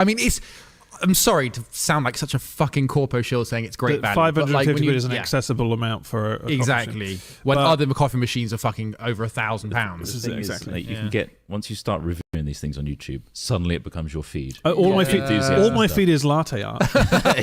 I mean, I'm sorry to sound like such a fucking corpo shill saying it's great value. 550 quid is an accessible amount for a exactly. When other coffee machines are fucking over £1,000. Exactly. You can get, once you start reviewing these things on YouTube, suddenly it becomes your feed. All my feed is latte art.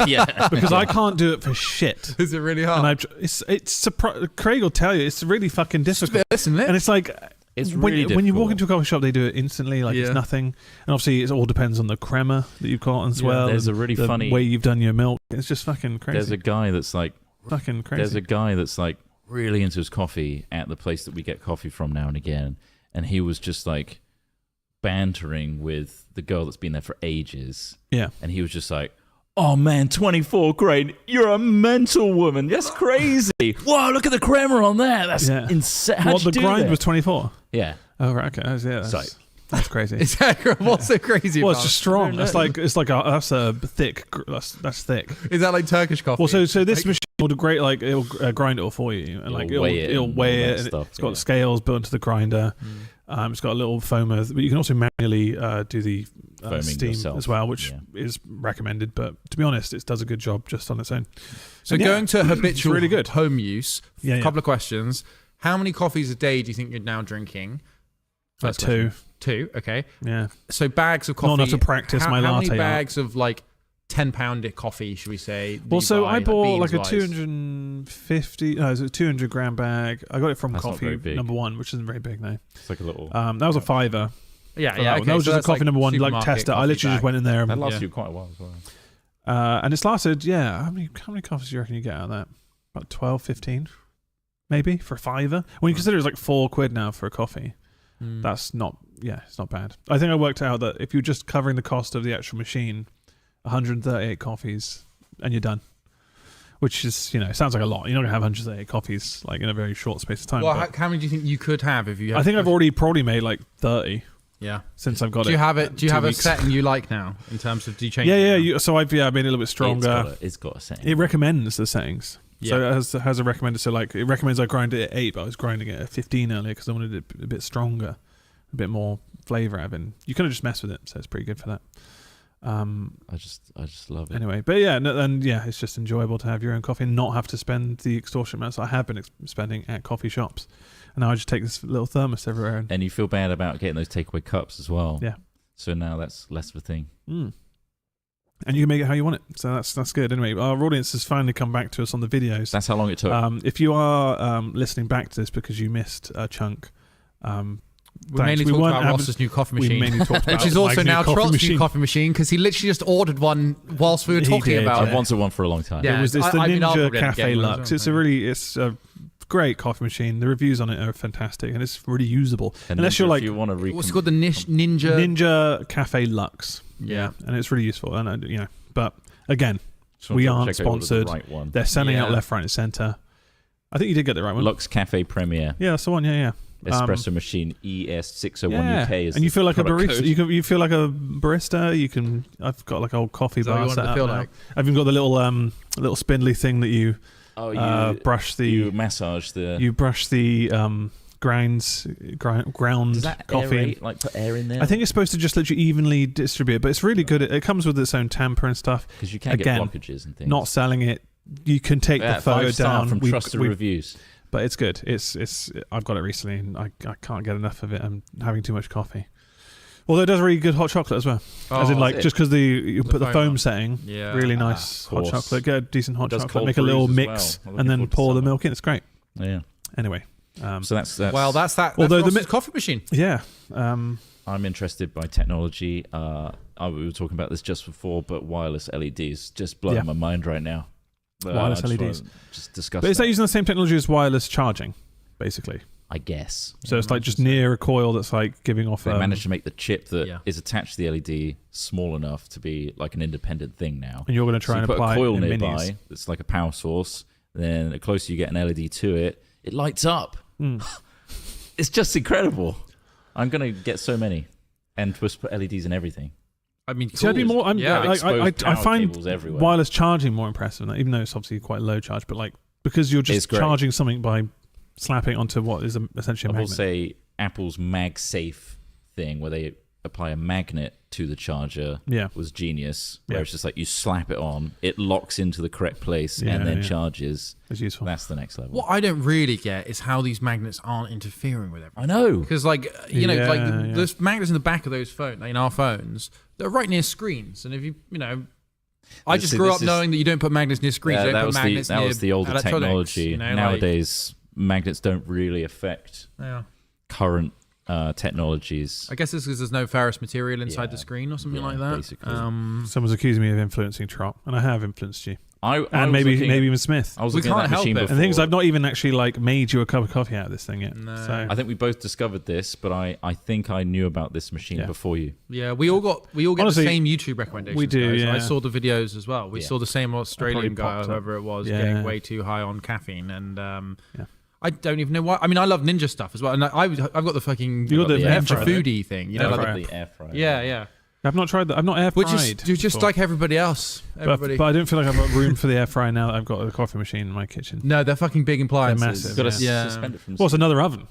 Yeah, because I can't do it for shit. Is it really hard? And Craig will tell you it's really fucking difficult. Isn't it? And it's like. It's really when you walk into a coffee shop, they do it instantly, like it's nothing. And obviously, it all depends on the crema that you've got as well. There's a really funny way you've done your milk. It's just fucking crazy. There's a guy that's like fucking crazy. There's a guy that's like really into his coffee at the place that we get coffee from now and again, and he was just like bantering with the girl that's been there for ages. Yeah, and he was just like, "Oh man, 24 grade, you're a mental woman. That's crazy. Wow, look at the crema on that. That's insane. How'd you the do grind that?" was 24. Yeah. Oh right, okay. That's crazy. Exactly. What's so crazy? Well, about it's just strong. That's that's a thick. That's thick. Is that like Turkish coffee? Well, so this machine will it'll grind it all for you, and like it'll weigh it. And it's got scales built into the grinder. It's got a little foamer, but you can also manually do the steam yourself as well, which is recommended. But to be honest, it does a good job just on its own. So going to habitual really good home use, a couple of questions. How many coffees a day do you think you're now drinking? That's two. Two, okay. Yeah. So bags of coffee. Not enough to practice my latte. How many bags of like 10-pound coffee, should we say? Well, so I bought like a 250, no, it was a 200 gram bag. I got it from Coffee Number One, which isn't very big though. It's like a little. That was a $5. Yeah. Okay. That was just a Coffee Number One, like tester. I literally just went in there. That lasted you quite a while as well. And it's lasted, how many coffees do you reckon you get out of that? About 12, 15, maybe for a $5. When you consider it's like £4 now for a coffee. That's not, it's not bad. I think I worked out that if you're just covering the cost of the actual machine, 138 coffees and you're done. Which is, sounds like a lot. You're not going to have 138 coffees like in a very short space of time. Well, how many do you think you could have if you had? I think I've already probably made like 30. Yeah. Since I've got it. Do you have a setting you like now in terms of, do you change so I've made it a little bit stronger. It's got a setting. It recommends the settings. Yeah. So it has a recommender. So like it recommends I grind it at 8, but I was grinding it at 15 earlier because I wanted it a bit stronger, a bit more flavour having. You kind of just mess with it, so it's pretty good for that. I just love it. Anyway, but it's just enjoyable to have your own coffee and not have to spend the extortionate amounts I have been spending at coffee shops. And now I just take this little thermos everywhere. And you feel bad about getting those takeaway cups as well. Yeah. So now that's less of a thing. And you can make it how you want it. So that's good. Anyway, our audience has finally come back to us on the videos. That's how long it took. If you are listening back to this because you missed a chunk, we mainly talked about Ross's new coffee machine, which is also now Trott's new coffee machine because he literally just ordered one whilst we were talking about it. I've wanted one for a long time. Yeah, it's the Ninja Cafe Lux. It's a great coffee machine. The reviews on it are fantastic and it's really usable. And unless you're like, you want to what's it called, the Ninja Cafe Lux. Yeah, and it's really useful. And but again, we aren't sponsored. They're sending out left, right, and centre. I think you did get the right one. Lux Cafe Premier. Yeah, that's the one. Yeah. Espresso machine ES601 UK is and you feel like a barista. Code. You feel like a barista. I've got like a old coffee bar set up now. Like? I've even got the little spindly thing that you brush the. You massage the. You brush the ground Does that coffee. Aerate, like put air in there? I think it's supposed to just let you evenly distribute, but it's really good. It comes with its own tamper and stuff. Because you can get blockages and things. Not selling it. You can take the photo down from trusted reviews. But it's good. It's. I've got it recently, and I can't get enough of it. I'm having too much coffee. Although it does really good hot chocolate as well. As in, like, just because you put the foam setting, really nice hot chocolate. Get a decent hot chocolate, make a little mix, and then pour the milk in. It's great. Yeah. Anyway. So that's that. Although the coffee machine. Yeah. I'm interested by technology. We were talking about this just before, but wireless LEDs just blowing my mind right now. Wireless LEDs. Just discuss. But is that using the same technology as wireless charging, basically? I guess. So it's like just near a coil that's like giving off. They managed to make the chip that is attached to the LED small enough to be like an independent thing now. And you're going to try and apply a coil in nearby. minis. It's like a power source. Then the closer you get an LED to it, it lights up. It's just incredible. I'm going to get so many and just put LEDs in everything. I mean, I'd be more. I find everywhere. wireless charging more impressive, even though it's obviously quite low charge. But like because you're just charging something by slapping onto what is essentially a magnet. I will say Apple's MagSafe thing, where they apply a magnet to the charger was genius. Where it's just like you slap it on, it locks into the correct place and then charges. It's useful. That's the next level. What I don't really get is how these magnets aren't interfering with everything. I know. Because, like, you know, like there's magnets in the back of those phones, like in our phones, they're right near screens. And if you know, I just grew up knowing that you don't put magnets near screens. You don't put magnets near that was the older technology. You know, nowadays, magnets don't really affect current technologies. I guess it's because there's no ferrous material inside the screen or something like that. Basically. Someone's accusing me of influencing Trot, and I have influenced you. And maybe even Smith. I was looking at that machine before. And the thing is, I've not even actually like made you a cup of coffee out of this thing yet. No. So. I think we both discovered this, but I think I knew about this machine before you. Yeah, we all get honestly, the same YouTube recommendations. We do. Guys. I saw the videos as well. We saw the same Australian guy, whoever it was, getting way too high on caffeine, and I don't even know why. I mean, I love Ninja stuff as well, and I've got the fucking Ninja foodie thing. You know, like the air fryer. Yeah. I've not tried that. I've not air fried. Which is just like everybody else. But I don't feel like I've got room for the air fryer now that I've got a coffee machine in my kitchen. No, they're fucking big appliances. They're massive. Got to suspend it from. Well, it's another oven.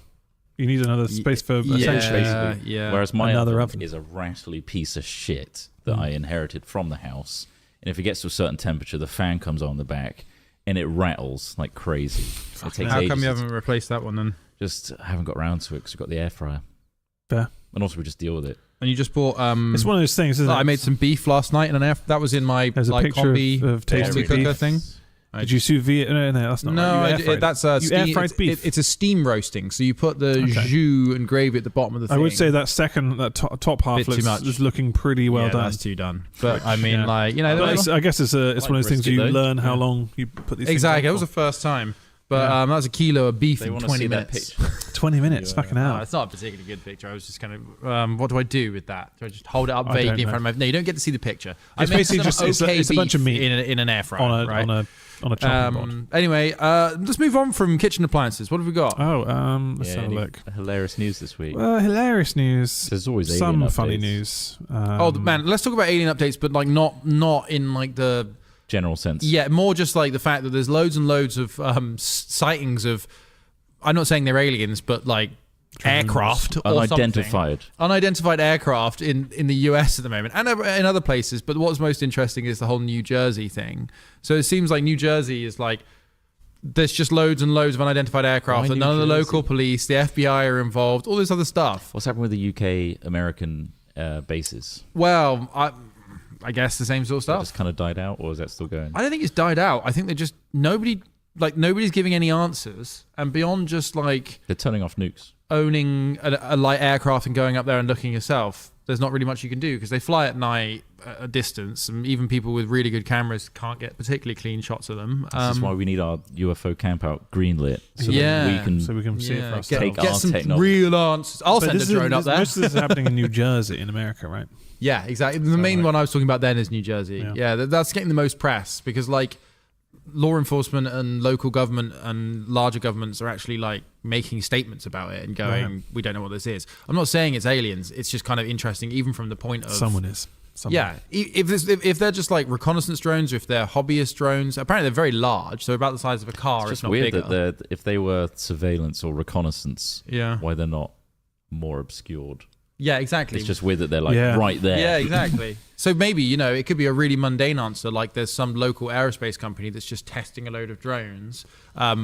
You need another space for essentially. Basically. Whereas my another oven is a rattly piece of shit that I inherited from the house, and if it gets to a certain temperature, the fan comes on the back, and it rattles like crazy. It takes How ages. come you haven't replaced that one then? Just haven't got around to it because we've got the air fryer. Fair. And also we just deal with it. And you just bought. It's one of those things, isn't it? I made some beef last night in an air. That was in my There's a picture of tasty cooker beef. thing. Did you sous vide? No, that's not right. That's air fried beef. It's a steam roasting. So you put the jus and gravy at the bottom of the thing. I would say that top half is looking pretty well done. That's too done. But I mean, like, you know, I guess it's one of those things you learn how long you put these. Exactly, it was the first time. But that was a kilo of beef in 20 minutes. 20 minutes, fucking hell. It's not a particularly good picture. I was just kind of, what do I do with that? Do I just hold it up vaguely in front of my... No, you don't get to see the picture. It's basically just it's a bunch of meat in an air fryer, on a chopping board. Anyway, let's move on from kitchen appliances. What have we got? Let's have a look. Hilarious news this week. Hilarious news. There's always some funny news. Man, let's talk about alien updates, but like not in like the... general sense. Yeah, more just like the fact that there's loads and loads of sightings of, I'm not saying they're aliens, but like aircraft or unidentified. Something. Unidentified aircraft in the US at the moment and in other places. But what's most interesting is the whole New Jersey thing. So it seems like New Jersey is like, there's just loads and loads of unidentified aircraft and none of the local police, the FBI are involved, all this other stuff. What's happened with the UK American bases? Well, I guess the same sort of stuff. Just kind of died out, or is that still going? I don't think it's died out. I think they're just nobody's giving any answers, and beyond just like they're turning off nukes, owning a light aircraft and going up there and looking yourself. There's not really much you can do because they fly at night at a distance, and even people with really good cameras can't get particularly clean shots of them. This is why we need our UFO camp out greenlit, so that we can see it for ourselves. Get some real answers. I'll send a drone up there. Most of this is happening in New Jersey, in America, right? Yeah, exactly. The main one I was talking about then is New Jersey. Yeah, that's getting the most press because like law enforcement and local government and larger governments are actually like making statements about it and going, we don't know what this is. I'm not saying it's aliens. It's just kind of interesting, even from the point of someone is. Yeah, if they're just like reconnaissance drones or if they're hobbyist drones, apparently they're very large. So about the size of a car. It's just not weird bigger. that if they were surveillance or reconnaissance, why they're not more obscured. Yeah, exactly. It's just weird that they're like right there. Yeah, exactly. So maybe, it could be a really mundane answer, like there's some local aerospace company that's just testing a load of drones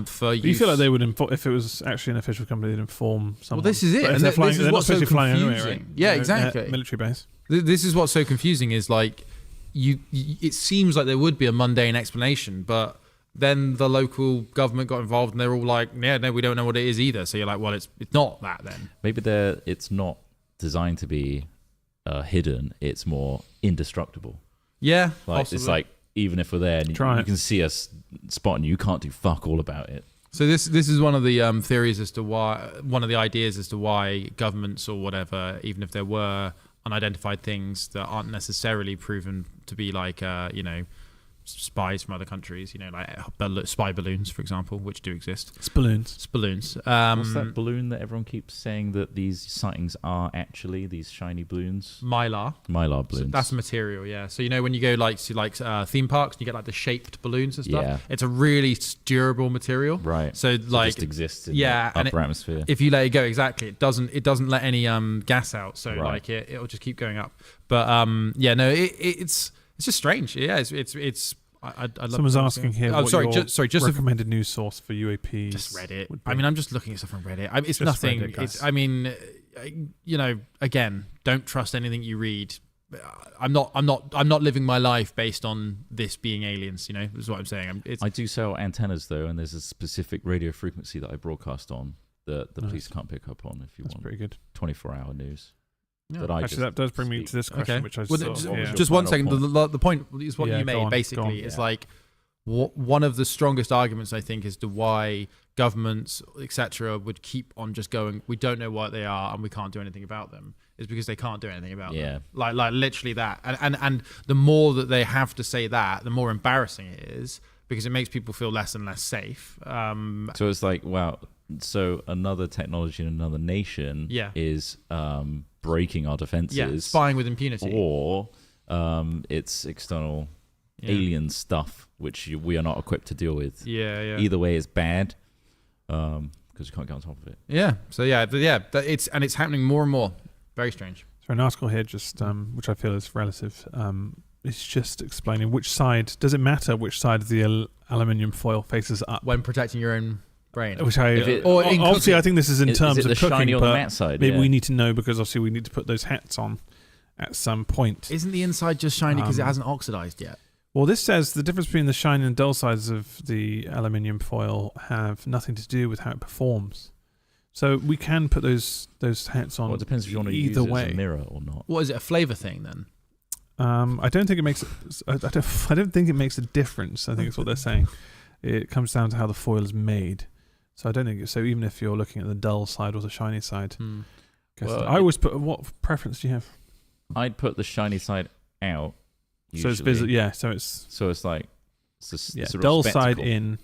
for use. You feel like they would if it was actually an official company, they'd inform someone. Well, this is it. And they're flying, this is what's so confusing. Anyway, right? Yeah, exactly. Military base. This is what's so confusing is like, it seems like there would be a mundane explanation, but then the local government got involved and they're all like, no, we don't know what it is either. So you're like, well, it's not that then. Maybe it's not designed to be hidden. It's more indestructible. Yeah, like it's like even if we're there and you can see us spotting you can't do fuck all about it. So this is one of the theories as to why, one of the ideas as to why governments or whatever, even if there were unidentified things that aren't necessarily proven to be like spies from other countries, like spy balloons, for example, which do exist. It's balloons. Balloons. What's that balloon that everyone keeps saying that these sightings are actually these shiny balloons? Mylar balloons. So that's the material, yeah. So when you go to theme parks, you get like the shaped balloons and stuff. Yeah. It's a really durable material, right? So it just exists in the upper atmosphere. If you let it go, exactly, it doesn't let any gas out. So right. it'll just keep going up. But it's just strange. Yeah, it's. I love Someone's asking here. Oh, sorry. Just recommended news source for UAPs. Just Reddit. I'm just looking at stuff on Reddit. It's just nothing. Reddit, again, don't trust anything you read. I'm not living my life based on this being aliens. Is what I'm saying. I do sell antennas though, and there's a specific radio frequency that I broadcast on that the police can't pick up on. If you want, pretty good. 24-hour news. Yeah. Actually, that does bring me to this question, which I just one second. The point is what you made. Basically, it's like one of the strongest arguments I think as to why governments, etc., would keep on just going. We don't know what they are, and we can't do anything about them. Is because they can't do anything about them. Like literally that. And the more that they have to say that, the more embarrassing it is because it makes people feel less and less safe. So it's like, wow. So another technology in another nation is breaking our defenses, spying with impunity, or it's external alien stuff which we are not equipped to deal with. Either way is bad because you can't get on top of it. It's happening more and more. Very strange. So an article here just which I feel is relative, it's just explaining which side does it matter which side of the aluminium foil faces up when protecting your own brain. Which obviously I think this is in terms of cooking, shiny on the matte side, maybe we need to know because obviously we need to put those hats on at some point. Isn't the inside just shiny because it hasn't oxidized yet? Well, this says the difference between the shiny and dull sides of the aluminium foil have nothing to do with how it performs. So we can put those hats on. Well, it depends if you want to use it as a mirror or not. What is it? A flavor thing then? I don't think it makes. I don't think it makes a difference. I think it's what they're saying. It comes down to how the foil is made. So I don't think so. Even if you're looking at the dull side or the shiny side, I always put. What preference do you have? I'd put the shiny side out. Usually. So it's visible. So it's like it's a dull side in,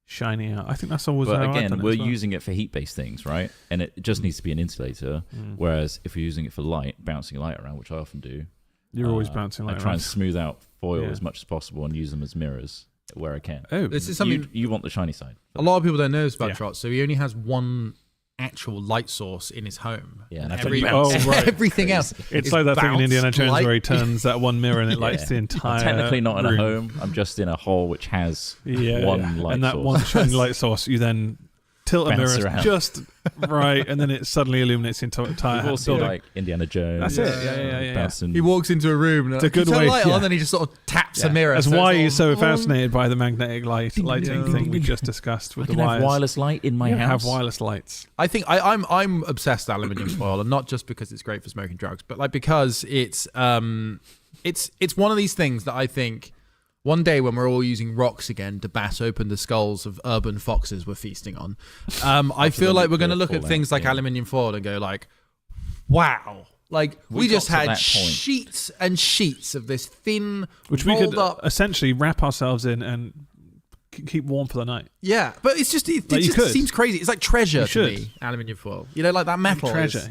shiny out. I think that's always. But again, we're using it for heat-based things, right? And it just needs to be an insulator. Whereas if you're using it for light, bouncing light around, which I often do, you're always bouncing light around. I try and smooth out foil as much as possible and use them as mirrors where I can. Oh, this is something you want the shiny side. A lot of people don't know this about Trot. So he only has one actual light source in his home. Yeah, and everything else. It's like that thing in Indiana Jones where he turns that one mirror and it lights the entire. I'm technically not in a room. home. I'm just in a hole which has one light and that source. one shiny light source. You then tilt a mirror around. Just right, and then it suddenly illuminates the entire You've also building. like Indiana Jones. That's it. Yeah. He walks into a room. It's a good way. Light on, then he just sort of taps a mirror. That's why he's so fascinated by the magnetic lighting thing we just discussed with I can have wireless light in my house. Have wireless lights. I think I'm obsessed with aluminium foil, and not just because it's great for smoking drugs, but like because it's one of these things that I think. One day when we're all using rocks again to bat open the skulls of urban foxes we're feasting on, I feel like we're going to look at things like aluminium foil and go like, wow. Like we just had sheets and sheets of this thin, which we could essentially wrap ourselves in and keep warm for the night. Yeah, but it's just it just seems crazy. It's like treasure to me, aluminium foil. Like that metal. Treasure,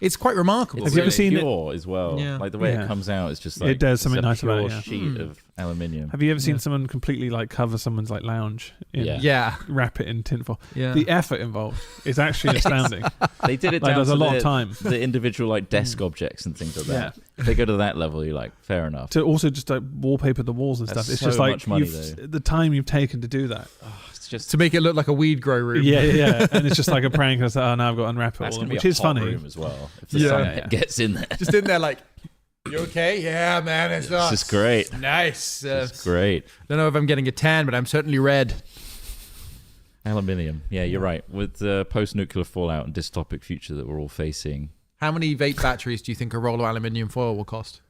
it's quite remarkable. Have you ever seen it as well? Yeah. Like the way it comes out is just like it does something nice about it. A sheet of aluminium. Have you ever seen someone completely like cover someone's like lounge? Wrap it in tinfoil. Yeah. The effort involved is actually astounding. They did it down there's to a lot of time. The individual like desk objects and things like that. If they go to that level, you're like, fair enough. To also just like wallpaper the walls and stuff. It's just like much money, the time you've taken to do that. It's just to make it look like a weed grow room. Yeah. And it's just like a prank. It's like, now I've got to unwrap it all, which is funny. Room as well. If the sun gets in there, just in there like. You okay? Yeah, man, it's us. This is great. Nice. It's great. Don't know if I'm getting a tan, but I'm certainly red. Aluminium. Yeah, you're right. With the post-nuclear fallout and dystopic future that we're all facing. How many vape batteries do you think a roll of aluminium foil will cost?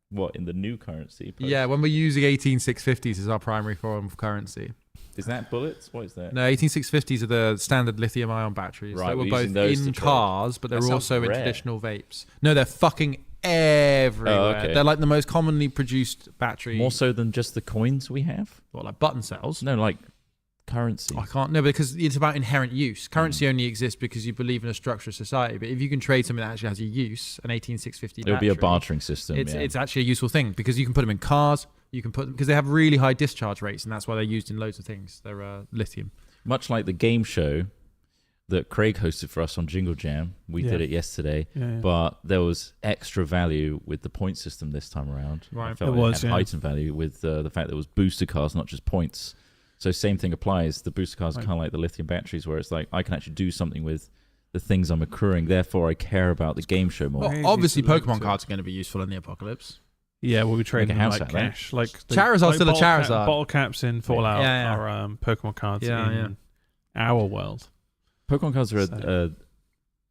What, in the new currency? Yeah, when we're using 18650s as our primary form of currency. Is that bullets? What is that? No, 18650s are the standard lithium-ion batteries. Right, they were both in cars, but they're also in traditional vapes. No, they're fucking everywhere. Oh, okay. They're like the most commonly produced battery. More so than just the coins we have? What, like button cells? No, like currency. I can't. No, because it's about inherent use. Currency only exists because you believe in a structure of society. But if you can trade something that actually has a use, an 18650 It'll battery, be a bartering system. It's actually a useful thing because you can put them in cars. You can put them because they have really high discharge rates, and that's why they're used in loads of things. They're lithium. Much like the game show that Craig hosted for us on Jingle Jam. We did it yesterday, but there was extra value with the point system this time around. Right. I felt it had heightened value with the fact that it was booster cars, not just points. So same thing applies. The booster cars are kind of like the lithium batteries, where it's like I can actually do something with the things I'm accruing. Therefore, I care about the game show more. Well, obviously, Pokemon cards are going to be useful in the apocalypse. Yeah, we'll be trading like like cash. Like Charizard's still a Charizard. Bottle caps in Fallout are Pokemon cards in our world. Pokemon cards are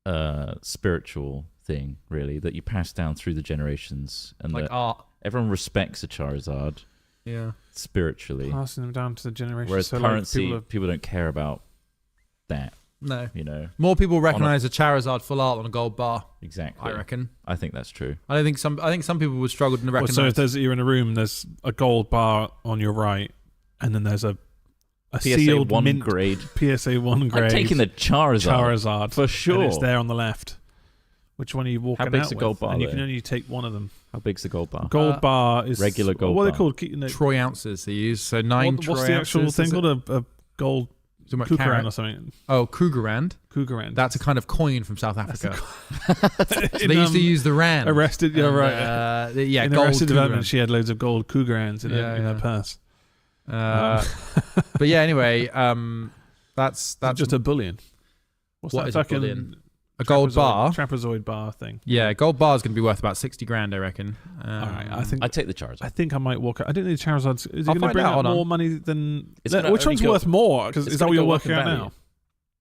a spiritual thing, really, that you pass down through the generations, and like art. Everyone respects a Charizard. Yeah, spiritually, passing them down to the generations. Whereas so currency, like people don't care about that. No, more people recognize a Charizard full art on a gold bar. Exactly, I reckon. I think that's true. I think some people would struggle to recognize. So if you're in a room, there's a gold bar on your right, and then there's a PSA sealed 1 mint grade. PSA 1 grade. I'm taking the Charizard for sure. And it's there on the left. Which one are you walking out with? How big's the gold bar? And you can only take one of them. How big's the gold bar? Gold bar is regular gold. What bar. are they called? Troy ounces they use. So 9 Troy What's the actual ounces, thing called? A gold Cougarand or something? Oh, Cougarand. Cougarand. That's a kind of coin from South Africa. So they used to use the rand. Arrested, right. In gold Arrested Development, she had loads of gold Cougarands in her purse. But yeah, anyway, that's just a bullion. What's what that is fucking a bullion? A gold bar, trapezoid bar thing. Yeah, gold bar is going to be worth about 60 grand, I reckon. All right, I'd take the Charizard. I think I might walk out. I don't need the Charizard. Is it going to bring out more money than? Which one's worth more? Because is that what you're working out now?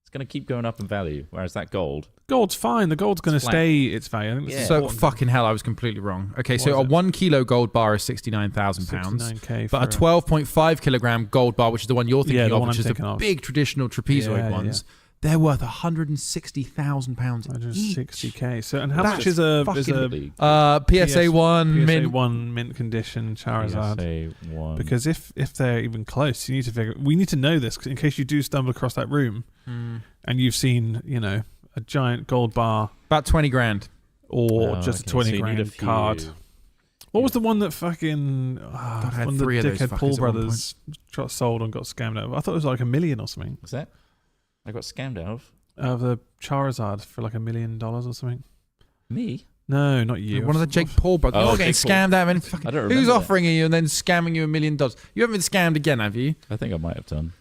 It's going to keep going up in value, whereas that gold's fine. The gold's going to stay its value. I think So fucking hell, I was completely wrong. Okay, so a 1 kilo gold bar is £69,000, but a 12.5 kilogram gold bar, which is the one you're thinking of, which is the big traditional trapezoid ones. They're worth £160,000 each. £160K. So, and how much is a PSA 1 mint condition Charizard? PSA 1. Because if they're even close, you need to figure. We need to know this in case you do stumble across that room and you've seen, a giant gold bar, about 20 grand, or just a 20 grand card. What was the one that fucking one the dickhead Paul brothers sold and got scammed out of? I thought it was like $1 million or something. Was that? I got scammed out of the Charizard for like $1 million or something. Me? No, not you. One of the Jake Paul brothers. You're getting scammed out of anything. I don't remember. Who's offering you and then scamming you $1 million? You haven't been scammed again, have you? I think I might have done.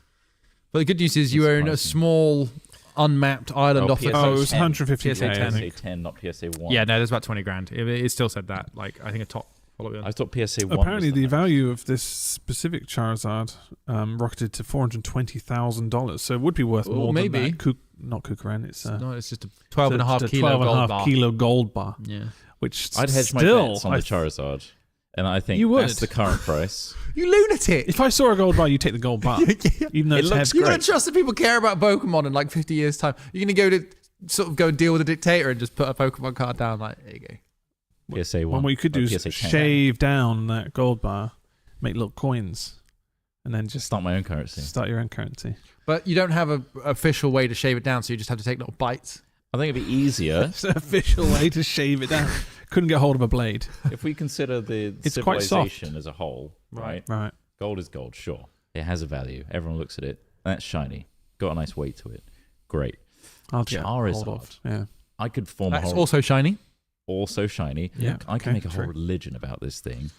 But the good news is you own a small, unmapped island off the coast. Oh, it was 150K. PSA 10, not PSA 1. Yeah, no, there's about 20 grand. It still said that. Like, I think a top. I thought PSA 1. Apparently, the value of this specific Charizard rocketed to $420,000. So it would be worth more than that. Not Cougarand. It's just a 12.5 kilo gold bar. Kilo gold bar. Yeah. Which I'd hedge my bets on the Charizard. And I think that's the current price. You lunatic! If I saw a gold bar, you take the gold bar. Even though it looks great. You're going to trust that people care about Pokemon in like 50 years' time. You're going to go and deal with a dictator and just put a Pokemon card down. Like, there you go. PSA 1. What you could do is shave down that gold bar, make little coins, and then just start my own currency. Start your own currency. But you don't have an official way to shave it down, so you just have to take little bites. I think it'd be easier. It's an official way to shave it down. Couldn't get hold of a blade. If we consider the it's civilization as a whole, right? Right. Gold is gold, sure. It has a value. Everyone looks at it. That's shiny. Got a nice weight to it. Great. Charizard. Yeah. I could form That's also shiny. Also shiny. Yeah, I can make a whole religion about this thing,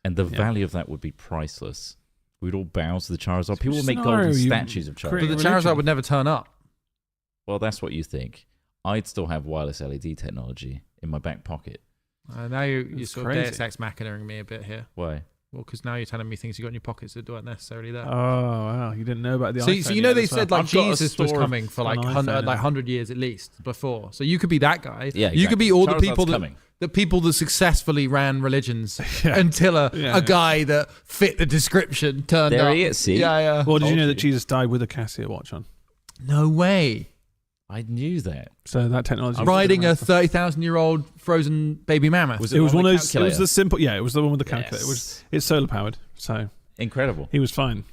and the value of that would be priceless. We'd all bow to the Charizard. People would make golden statues of Charizard. But the Charizard would never turn up. Well, that's what you think. I'd still have wireless LED technology in my back pocket. Now you're sort of Deus Ex Machinaing me a bit here. Why? Well, because now you're telling me things you got in your pockets that weren't necessarily there. Oh, wow. You didn't know about the iPhone. So you know they said like Jesus was coming for like 100 years at least before. So you could be that guy. Yeah, exactly. You could be all Charizard's the people that successfully ran religions until a guy that fit the description turned up. There he is, see? Yeah. Well, did you know that Jesus died with a Casio watch on? No way. I knew that. So that technology. Riding a 30,000-year-old frozen baby mammoth. It was one of those. It was the simple. Yeah, it was the one with the calculator. It's solar powered. So incredible. He was fine.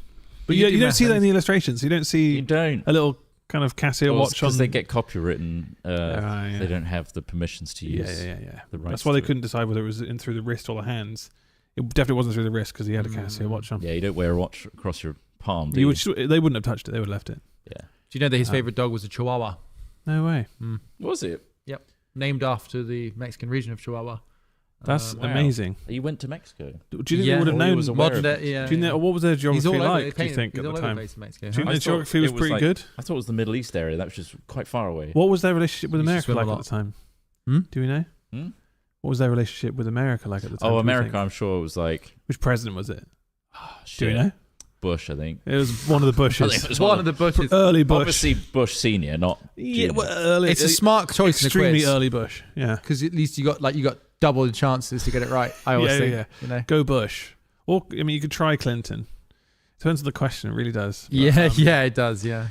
But you don't see that in the illustrations. You don't see. You don't. A little kind of Casio watch on. Because they get copywritten. They don't have the permissions to use. Yeah. That's why they couldn't decide whether it was in through the wrist or the hands. It definitely wasn't through the wrist because he had a Casio watch on. Yeah, you don't wear a watch across your palm. They wouldn't have touched it. They would have left it. Yeah. Do you know that his favorite dog was a Chihuahua? No way. Was it? Yep. Named after the Mexican region of Chihuahua. That's amazing. You went to Mexico. Do you think they would have known? Do you know what was their geography like? Do you think at the time? Do you think the geography was pretty good? I thought it was the Middle East area. That was just quite far away. What was their relationship with America like at the time? Do we know? What was their relationship with America like at the time? Oh, America! I'm sure it was like. Which president was it? Oh, do we know? Bush, I think. It was one of the Bushes. It was one of the Bushes. Early Bush. Obviously Bush Senior, not Junior. Early. It's a smart choice. Extremely early Bush. Yeah. Because at least you got double the chances to get it right. I always think. Yeah. You know? Go Bush. Or you could try Clinton. Depends on the question. It really does. But, it does. Yeah.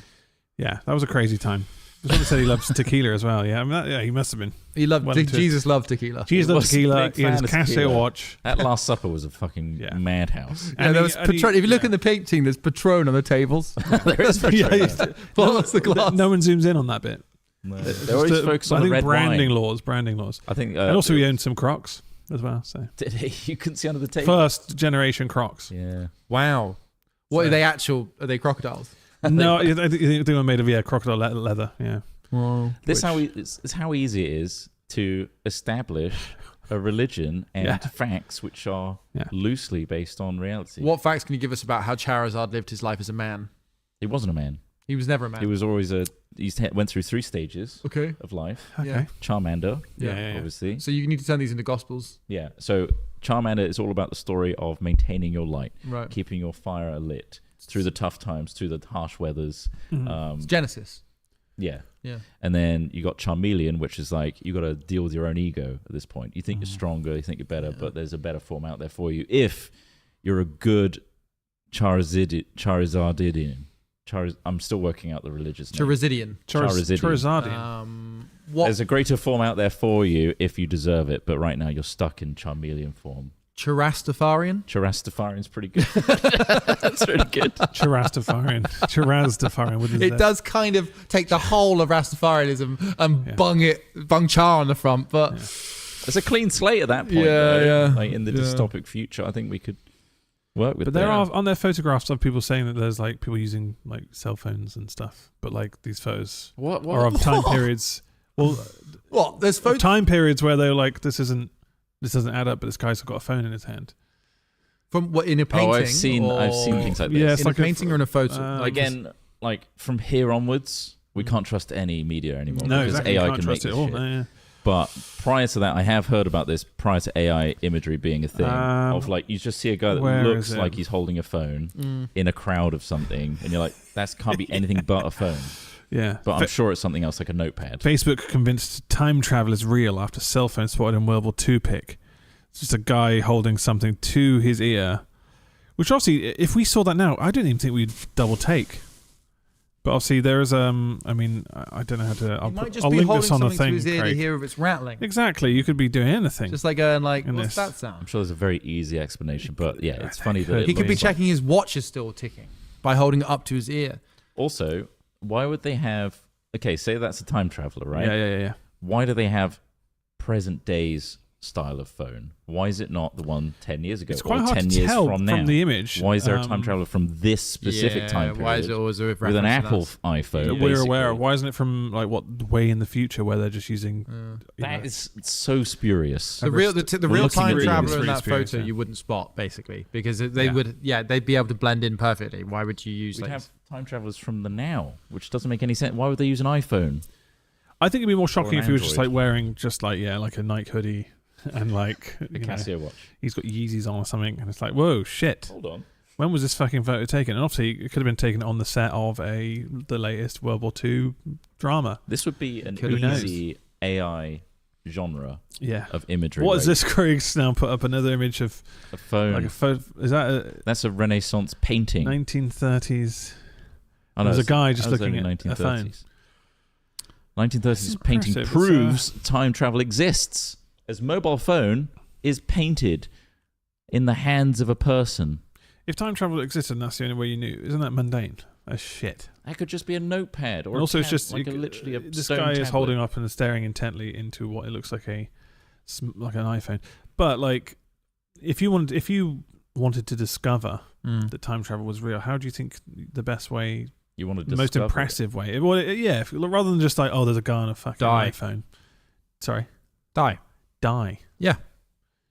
Yeah, that was a crazy time. Someone said he loves tequila as well. Yeah, he must have been. He loved Jesus loved tequila. Jesus loved tequila. He had his Casio watch. That Last Supper was a fucking madhouse. And there was Patron. If you look in the painting, there's Patron on the tables. There is Patron. What's the glass? No one zooms in on that bit. No. They always focus on the red branding wine. Branding laws. I think, and also he owned some Crocs as well. So did he? You couldn't see under the table. First generation Crocs. Yeah. Wow. What are they? Are they crocodiles? No, I think they were made of crocodile leather. Yeah. Wow. It's how easy it is to establish a religion and facts which are loosely based on reality. What facts can you give us about how Charizard lived his life as a man? He wasn't a man. He was never a man. He was always he went through 3 stages of life. Okay. Charmander, obviously. So you need to turn these into gospels. Yeah. So Charmander is all about the story of maintaining your light, right, keeping your fire lit through the tough times, through the harsh weathers. It's Genesis. Yeah. Yeah. And then you got Charmeleon, which is like you got to deal with your own ego at this point. You think you're stronger, you think you're better, but there's a better form out there for you if you're a good Charizardian. I'm still working out the religious name. Charizardian. There's a greater form out there for you if you deserve it, but right now you're stuck in Charmeleon form. Chirastafarian's pretty good. That's really good. Chirastafarian. It does kind of take the whole of Rastafarianism and bung Char on the front, but it's a clean slate at that point. Like in the dystopic future, I think we could work with. But there are on their photographs of people saying that there's like people using like cell phones and stuff, but like these photos are of time periods. Well, there's time periods where they're like, this doesn't add up, but this guy's got a phone in his hand. From what, in a painting? I've seen things like this. Yeah, it's in like a painting or in a photo. Again, like from here onwards, we can't trust any media anymore. No, because exactly. AI Can't can trust make it all. shit. Yeah. But prior to that, I have heard about this. Prior to AI imagery being a thing, of like you just see a guy that looks like he's holding a phone in a crowd of something, and you're like, that can't be anything but a phone. Yeah. But I'm sure it's something else like a notepad. Facebook convinced time travel is real after cell phone spotted in World War II pic. It's just a guy holding something to his ear. Which obviously, if we saw that now, I don't even think we'd double take. But obviously there is, I don't know how to... I'll link this on the thing, to his ear Craig. to hear if it's rattling. Exactly. You could be doing anything. Just like going like, what's that sound? I'm sure there's a very easy explanation, but yeah, it's funny that he could be checking his watch is still ticking by holding it up to his ear. Also, why would they have... Okay, say that's a time traveler, right? Yeah. Why do they have present day's style of phone? Why is it not the one 10 years ago? It's quite or hard 10 to years tell from now? From the image. Why is there a time traveler from this specific time period? Why is it always with an Apple iPhone? That we're aware of. Why isn't it from like way in the future where they're just using? That is so spurious. The real time traveler in that photo you wouldn't spot basically because they would they'd be able to blend in perfectly. Why would you use? We'd have time travelers from the now, which doesn't make any sense. Why would they use an iPhone? I think it'd be more shocking if he was just like wearing just like a Nike hoodie. And like a Casio watch. He's got Yeezys on or something, and it's like, whoa, shit. Hold on. When was this fucking photo taken? And obviously, it could have been taken on the set of the latest World War II drama. This would be an easy AI genre of imagery. What is this? Craig's now put up another image of a phone. Like a photo. Is that that's a Renaissance painting? 1930s. There's a guy just looking at a phone. 1930s painting proves time travel exists, as mobile phone is painted in the hands of a person. If time travel existed and that's the only way you knew, isn't that mundane as shit? That could just be a notepad, or and also, it's just like literally a this stone guy tablet. is holding up and staring intently into what it looks like an iPhone. But like, if you wanted to discover that time travel was real, how do you think the best way? You want to the most impressive way? Rather than just like, oh, there's a guy on a fucking iPhone. Sorry, die. Yeah.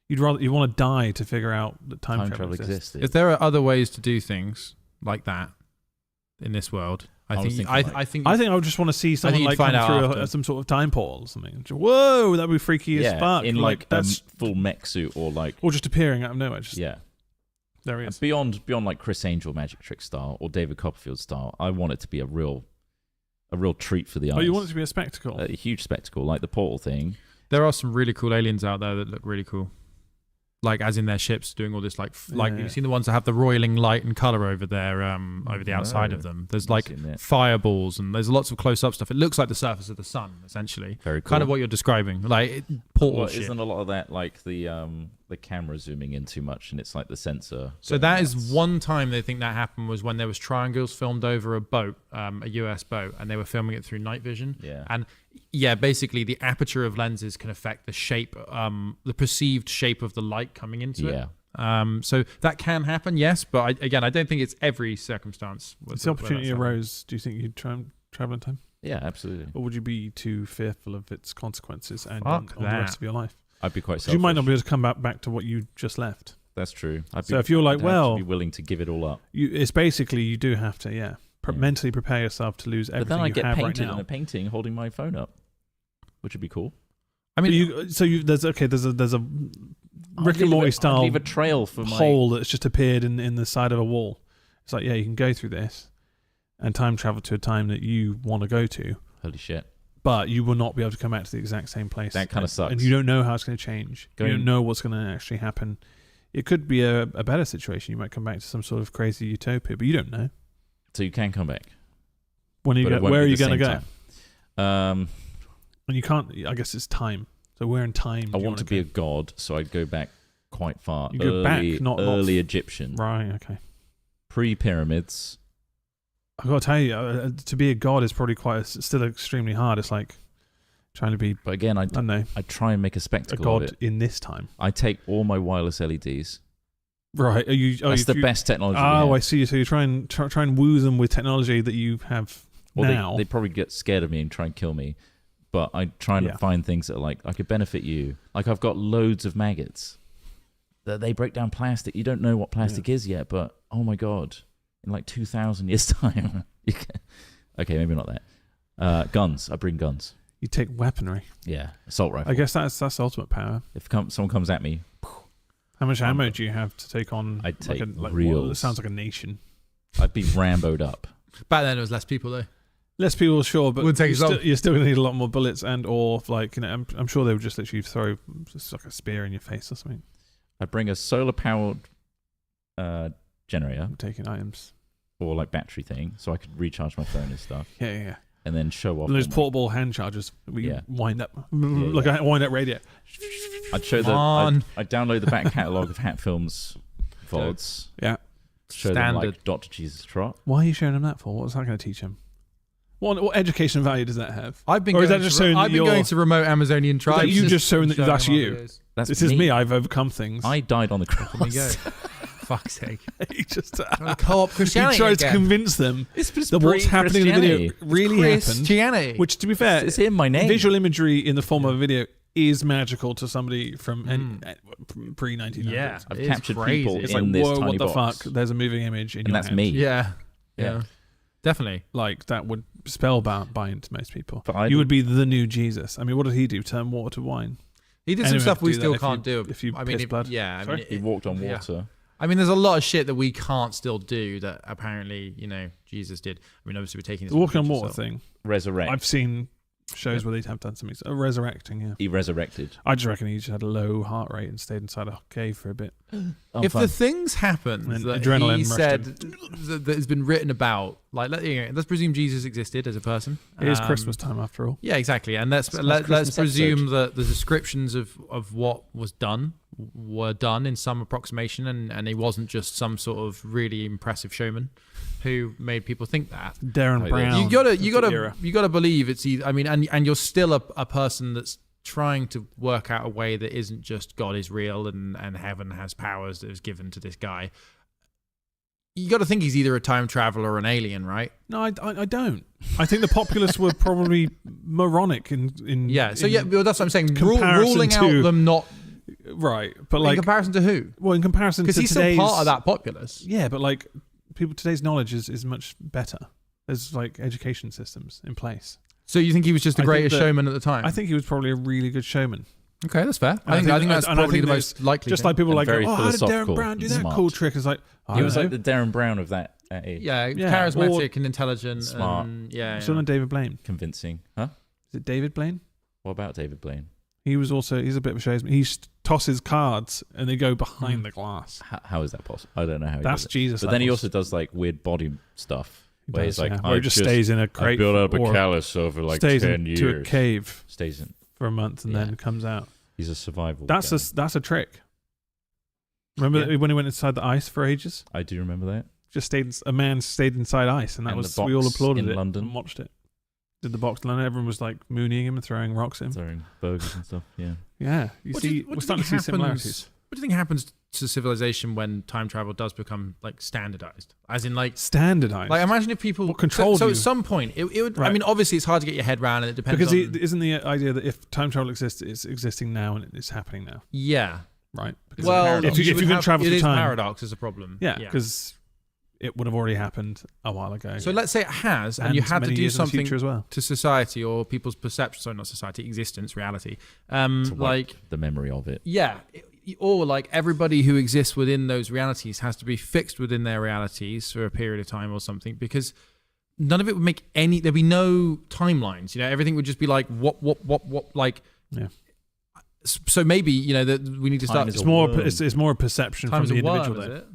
You want to die to figure out that time travel exists. If there are other ways to do things like that in this world, I think I would just want to see someone like come through some sort of time portal or something. Whoa, that'd be freaky as fuck. In like that's full mech suit or just appearing out of nowhere. There he is. Beyond like Chris Angel magic trick style or David Copperfield style, I want it to be a real treat for the eyes. Oh, you want it to be a spectacle? A huge spectacle, like the portal thing. There are some really cool aliens out there that look really cool. Like, as in their ships doing all this, you've seen the ones that have the roiling light and color over their over the outside of them. There's like fireballs and there's lots of close-up stuff. It looks like the surface of the sun, essentially. Very cool. Kind of what you're describing, like portal shit. Isn't a lot of that like the camera zooming in too much and it's like the sensor? So that is one time they think that happened was when there was triangles filmed over a boat, a US boat, and they were filming it through night vision. Yeah. And basically the aperture of lenses can affect the shape, the perceived shape of the light coming into it. So that can happen, yes, but I don't think it's every circumstance. If the opportunity arose, do you think you'd try and travel in time? Yeah, absolutely. Or would you be too fearful of its consequences and on the rest of your life? I'd be quite selfish. You might not be able to come back to what you just left. That's true. If you're like, I'd be willing to give it all up. It's basically you do have to, mentally prepare yourself to lose everything. But then I get painted in a painting holding my phone up, which would be cool. I mean, there's a Rick and Morty style leave a trail for hole that's just appeared in the side of a wall. It's like, you can go through this and time travel to a time that you want to go to. Holy shit. But you will not be able to come back to the exact same place. That kind of sucks. And you don't know how it's going to change. You don't know what's going to actually happen. It could be a better situation. You might come back to some sort of crazy utopia, but you don't know. So you can come back. Where are you going to go? And you can't. I guess it's time. So where in time? I want to be a god, so I'd go back quite far. You go back, not Egyptian. Right. Okay. Pre-pyramids. I've got to tell you, to be a god is probably still extremely hard. It's like trying to be. But again, I don't know. I try and make a spectacle of it. In this time. I take all my wireless LEDs. Right. That's the best technology. Oh, I see. So you try and woo them with technology that you have now. They probably get scared of me and try and kill me. But I try and find things that are like, I could benefit you. Like I've got loads of maggots that they break down plastic. You don't know what plastic is yet, but oh my God, in like 2,000 years time. Okay, maybe not that. Guns. I bring guns. You take weaponry. Yeah, assault rifle. I guess that's ultimate power. If someone comes at me. How much ammo do you have to take on? I'd take real. It sounds like a nation. I'd be Rambo'd up. Back then, there was less people though. Less people, sure, but you're still going to need a lot more bullets or I'm sure they would just literally throw just like a spear in your face or something. I'd bring a solar powered generator. I'm taking items. Or like battery thing, so I could recharge my phone and stuff. Yeah. And then show off. And those portable hand chargers we wind up like a wind up radio. I'd show I'd download the back catalogue of Hat Films VODs. Yeah. Show them like Dr. Jesus Trot. Why are you showing him that for? What's that going to teach him? What education value does that have? I've been going to remote Amazonian tribes. You just showing that that's you. This is me. I've overcome things. I died on the cross. There you go. Fuck's sake. He just co-op Christianity. He tries to convince them that what's happening in the video really happened. Which, to be fair, it's in my name. Visual imagery in the form of a video is magical to somebody from pre-1900s. Yeah, I've captured people it's in like, this whoa, tiny what the box. fuck? There's a moving image in your that's hand. me. Yeah. Definitely. Like, that would spellbind to most people. You would be the new Jesus. I mean, what did he do? Turn water to wine? He did some stuff we still can't do. If you piss blood. Yeah. He walked on water. Yeah. I mean, there's a lot of shit that we can't still do that apparently, Jesus did. I mean, obviously we're taking this. The walking on water thing. Resurrect. I've seen shows where they'd have done something. Resurrecting, yeah. He resurrected. I just reckon he just had a low heart rate and stayed inside a cave for a bit. If the things happened that he said that has been written about, like let's presume Jesus existed as a person. It is Christmas time after all. Yeah, exactly. And let's presume that the descriptions of what was done were done in some approximation, and he wasn't just some sort of really impressive showman who made people think that. Darren Brown. You gotta believe it's either. I mean, and you're still a person that's trying to work out a way that isn't just God is real and heaven has powers that was given to this guy. You got to think he's either a time traveler or an alien, right? No, I don't. I think the populace were probably moronic in yeah. So well, that's what I'm saying. Ruling out them not. Right, but in comparison to who? Well, in comparison to today's... Because he's still part of that populace. Yeah, but like today's knowledge is much better. There's like education systems in place. So you think he was just the greatest showman at the time? I think he was probably a really good showman. Okay, that's fair. I think that's probably the most likely. Just like people like, how did Darren Brown do that cool trick? It's like he was like the Darren Brown of that age. Yeah, charismatic and intelligent, smart. Son of David Blaine, convincing. Huh? Is it David Blaine? What about David Blaine? He's a bit of a showman. He tosses cards and they go behind the glass. How is that possible? I don't know how. That's Jesus. But then he also does like weird body stuff. Where he's like, he just stays in a crate. I built up a callus over like 10 years. To a cave. Stays in for a month and then comes out. He's a survival. That's a trick. Remember when he went inside the ice for ages? I do remember that. A man stayed inside ice, and that was we all applauded it London. And watched it. Did the box in London? Everyone was like mooning him and throwing rocks at him, throwing burgers and stuff. Yeah, yeah. We're starting to see similarities. What do you think happens to civilization when time travel does become like standardized? As in like standardized. Like imagine if people controlled. So at some point it would. Right. I mean, obviously it's hard to get your head around, and it depends. Because isn't the idea that if time travel exists, it's existing now and it's happening now? Yeah. Right. Because well, if you can travel through time, paradox is a problem. Yeah. Because it would have already happened a while ago. So let's say it has, and you had to do something as well. To society or people's perception. Sorry, not society, existence, reality. Like the memory of it. Yeah. Or like everybody who exists within those realities has to be fixed within their realities for a period of time or something, because none of it would make any. There'd be no timelines. Everything would just be like what like. Yeah. So maybe that we need to start. It's more a perception from the individual. Is it?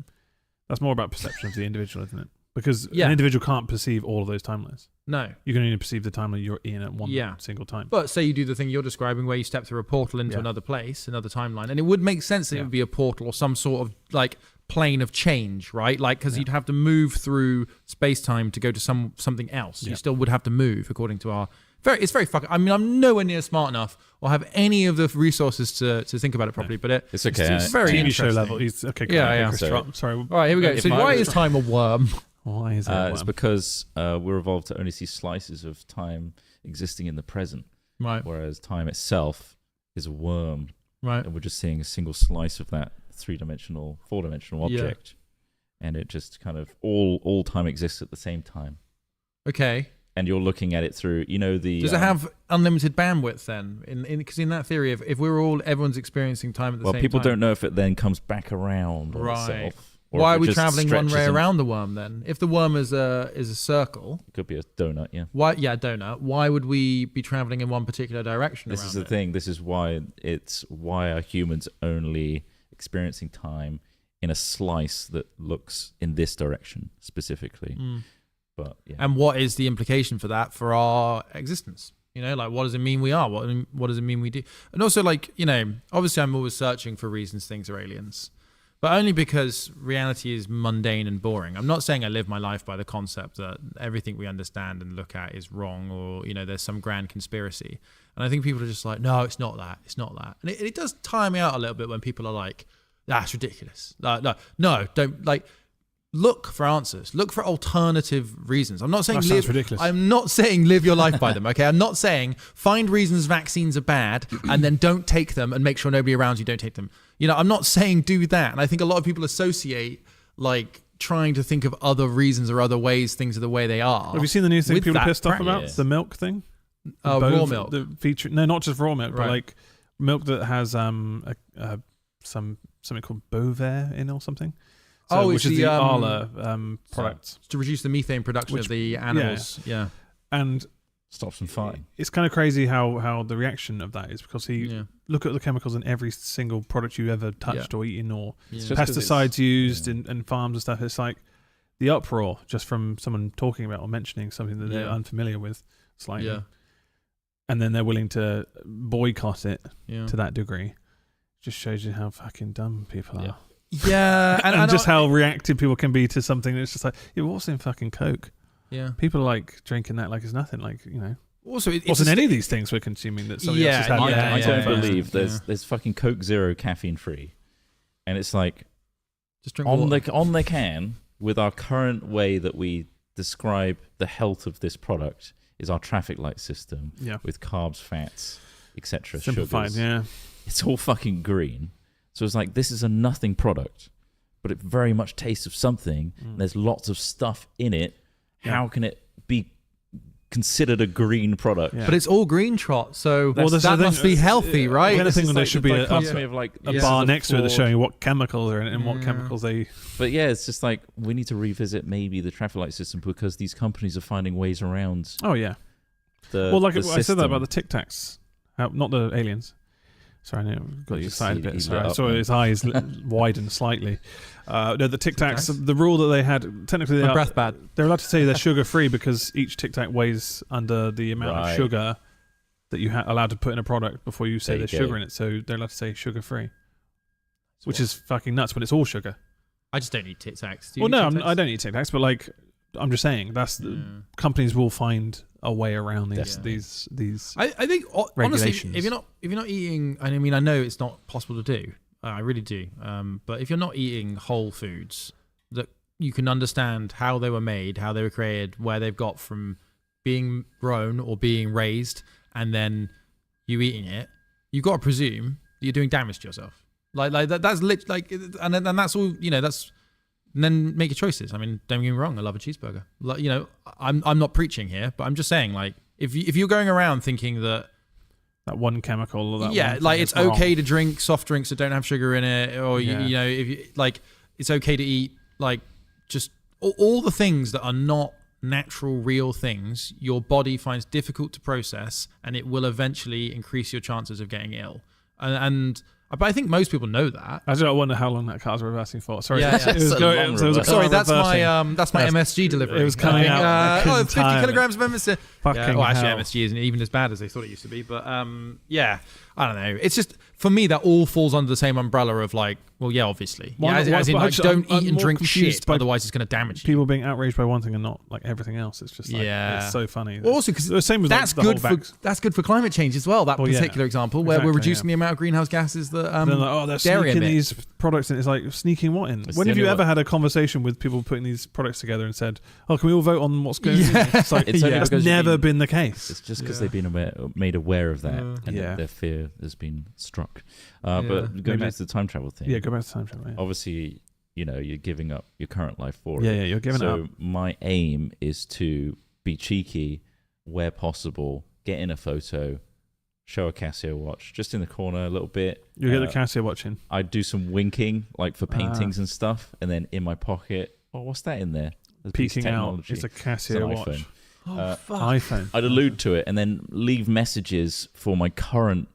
That's more about perception of the individual, isn't it? Because an individual can't perceive all of those timelines. No. You can only perceive the timeline you're in at one single time. But say you do the thing you're describing where you step through a portal into another place, another timeline, and it would make sense that it would be a portal or some sort of like plane of change, right? Like, because you'd have to move through space-time to go to something else. You still would have to move according to our... It's very fucking... I mean, I'm nowhere near smart enough or have any of the resources to think about it properly, but it's okay. It's very TV interesting. show level. Okay, yeah. Sorry. All right, here we go. So why is time a worm? Why is it a worm? It's because we're evolved to only see slices of time existing in the present. Right. Whereas time itself is a worm. Right. And we're just seeing a single slice of that 3-dimensional, 4-dimensional object. And it just kind of all time exists at the same time. Okay. And you're looking at it through, the... Does it have unlimited bandwidth then? Because in that theory, if everyone's experiencing time at the same time... Well, people don't know if it then comes back around on itself. Why are we traveling one way around the worm then? If the worm is a circle... It could be a donut, yeah. Why? Yeah, donut. Why would we be traveling in one particular direction This is the thing. This is why are humans only experiencing time in a slice that looks in this direction specifically. But, yeah. And what is the implication for that for our existence? Like what does it mean we are? What does it mean we do? And also like, obviously I'm always searching for reasons things are aliens, but only because reality is mundane and boring. I'm not saying I live my life by the concept that everything we understand and look at is wrong or, there's some grand conspiracy. And I think people are just like, no, it's not that. It's not that. And it does tire me out a little bit when people are like, that's ridiculous. No, don't like... Look for answers. Look for alternative reasons. I'm not saying sounds ridiculous. I'm not saying live your life by them. Okay, I'm not saying find reasons vaccines are bad and then don't take them and make sure nobody around you don't take them. I'm not saying do that. And I think a lot of people associate like trying to think of other reasons or other ways things are the way they are. Have you seen the new thing people are pissed off about? The milk thing. Raw milk. The feature. No, not just raw milk, but like milk that has something called Bovaer in or something. So, which is the Arla product. To reduce the methane production of the animals. Yeah. And Stops them fighting. It's kind of crazy how the reaction of that is, because look at the chemicals in every single product you ever touched or eaten, or pesticides used in farms and stuff. It's like the uproar just from someone talking about or mentioning something that they're unfamiliar with slightly. Yeah. And then they're willing to boycott it to that degree. Just shows you how fucking dumb people are. Yeah. and just how reactive people can be to something that's just like, what's in fucking Coke? Yeah. People are like drinking that like it's nothing, like, you know. Also, what's in any of these things we're consuming that somebody else has had? I don't believe there's fucking Coke Zero caffeine free. And it's like, just drink water. On the can, with our current way that we describe the health of this product, is our traffic light system with carbs, fats, etc. Simplified, sugars. It's all fucking green. So it's like, this is a nothing product, but it very much tastes of something. There's lots of stuff in it. How can it be considered a green product? But it's all green trot, so that must be healthy, right? I think there should be a bar next to it that's showing what chemicals are in it and what chemicals they... But it's just like, we need to revisit maybe the traffic light system, because these companies are finding ways around I said that about the Tic Tacs, not the aliens. Sorry, I got you excited a bit. Sorry, I saw his eyes widen slightly. No, the Tic Tacs, the rule that they had, technically they're allowed to say they're sugar-free, because each Tic Tac weighs under the amount of sugar that you're allowed to put in a product before you say there's sugar in it. So they're allowed to say sugar-free, which is fucking nuts when it's all sugar. I just don't eat Tic Tacs. I don't eat Tic Tacs, but like, I'm just saying, companies will find a way around these. I think honestly, if you're not eating, I mean, I know it's not possible to do. I really do. But if you're not eating whole foods that you can understand how they were made, how they were created, where they've got from being grown or being raised, and then you eating it, you've got to presume that you're doing damage to yourself. Like that, that's like, and that's all. You know, that's. And then make your choices. I mean, don't get me wrong, I love a cheeseburger. Like, you know, I'm not preaching here, but I'm just saying, like, if you're going around thinking that one chemical, or it's okay to drink soft drinks that don't have sugar in it, or you know, if you, like, it's okay to eat like just all the things that are not natural, real things, your body finds difficult to process, and it will eventually increase your chances of getting ill. But I think most people know that. I wonder how long that car's reversing for. Sorry, that's my MSG delivery. It was coming out. 50 kilograms of MSG. Actually, MSG isn't even as bad as they thought it used to be. But I don't know. It's just, for me, that all falls under the same umbrella of like, well, obviously. Don't eat and drink shit, otherwise it's going to damage you. People being outraged by one thing and not like everything else. It's just like, it's so funny. Also, because the same with that's good for climate change as well. That particular example where we're reducing the amount of greenhouse gases that they're sneaking these products in. It's like, sneaking what in? When have you ever had a conversation with people putting these products together and said, "Oh, can we all vote on what's going on?" It's like, it's never been the case. It's just because they've been made aware of that, and their fear has been struck. But going back to the time travel thing. Yeah, go back to time travel. Obviously, you know, you're giving up your current life for it. Yeah, you're giving up. So my aim is to be cheeky where possible, get in a photo, show a Casio watch just in the corner a little bit. You'll get the Casio watch in. I'd do some winking, like for paintings and stuff, and then in my pocket, what's that in there? There's peeking out. It's a Casio watch. iPhone. I'd allude to it and then leave messages for my current